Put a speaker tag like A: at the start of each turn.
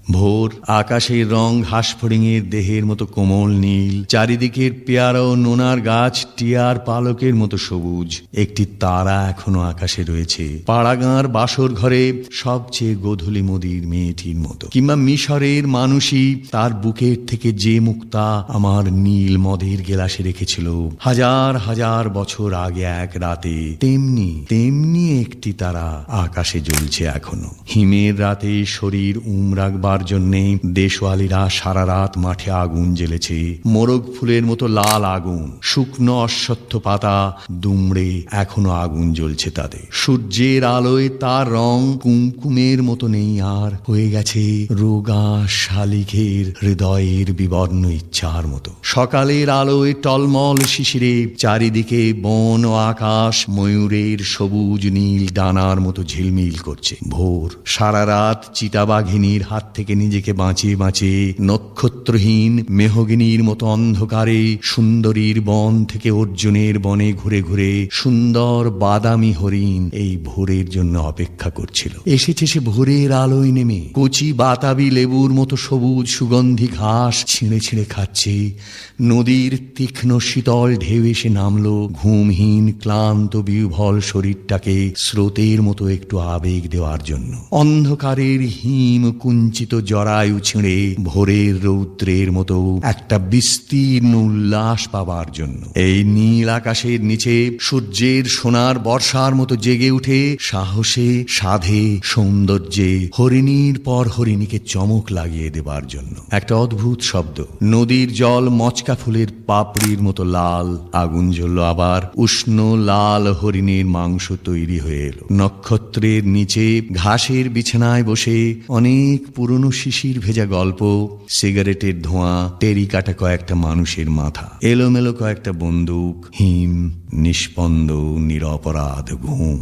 A: ভোর, আকাশের রং ঘাসফড়িংয়ের দেহের মতো কোমল নীল, চারিদিকের পেয়ারা ও নোনার গাছ টিয়ার পালকের মতো সবুজ। একটি তারা এখনো আকাশে রয়েছে, পাড়াগাঁর বাসর ঘরে সবচেয়ে গোধূলি মোদির মেয়েটির মতো। কিংবা মিশরের মানুষই তার বুকের থেকে যে মুক্তা আমার নীল মদের গেলাসে রেখেছিল হাজার হাজার বছর আগে এক রাতে, তেমনি তেমনি একটি তারা আকাশে জ্বলছে এখনো। হিমের রাতে শরীর রাখবার জন্যে দেশওয়ালিরা সারা রাত মাঠে আগুন জ্বেলেছে, মোরগ ফুলের মতো লাল আগুন। শুকনো অশ্বত্থ পাতা দুমড়ে এখনো আগুন জ্বলছে তাদের। সূর্যের আলোয় তার রং কুমকুমের মতো নেই আর, হয়ে গেছে রোগা শালিকের হৃদয়ের বিবর্ণ ইচ্ছার মতো। সকালের আলোয় টলমল শিশিরে চারিদিকে বন ও আকাশ ময়ূরের সবুজ নীল ডানার মতো ঝিলমিল করছে। ভোর, সারা রাত চিতাবাঘিনীর হাত থেকে নিজেকে বাঁচিয়ে বাঁচিয়ে নক্ষত্রহীন মেহগিনীর মতো অন্ধকারে সুন্দরীর বন থেকে অর্জুনের বনে ঘুরে ঘুরে সুন্দর বাদামি হরিণ এই ভোরের জন্য অপেক্ষা করছিল। এসেছে সে ভোরের আলোয় নেমে, কচি বাতাবি লেবুর মতো সবুজ সুগন্ধি ঘাস ছিঁড়ে ছিঁড়ে খাচ্ছে। নদীর তীক্ষ্ণ শীতল ঢেউ এসে নামলো ঘুমহীন ক্লান্ত বিহ্বল শরীরটাকে স্রোতের মতো একটু আবেগ দেওয়ার জন্য। অন্ধকারের হিম কুঞ্চিত জরায়ু ছিঁড়ে ভোরের রৌদ্রের মতো একটা বিস্তীর্ণ উল্লাস পাবার জন্য। এই নীল আকাশের নিচে সূর্যের সোনার বর্ষার মতো জেগে উঠে সাহসে, সাধে, সৌন্দর্যে হরিণীর পর হরিণীকে চমক লাগিয়ে দেবার জন্য। একটা অদ্ভুত শব্দ। নদীর জল মচকা ফুলের পাপড়ির মতো লাল। আগুন জ্বলল আবার। উষ্ণ লাল হরিণীর মাংস তৈরি হয়ে এলো। নক্ষত্রের নিচে ঘাসের বিছানায় বসে অনেক পুরনো শিশির ভেজা গল্প, সিগারেটের ধোঁয়া, টেরি কাটা কয়েকটা মানুষের মাথা, এলোমেলো কয়েকটা বন্দুক, হিম, নিষ্পন্দ নিরপরাধ ঘুম।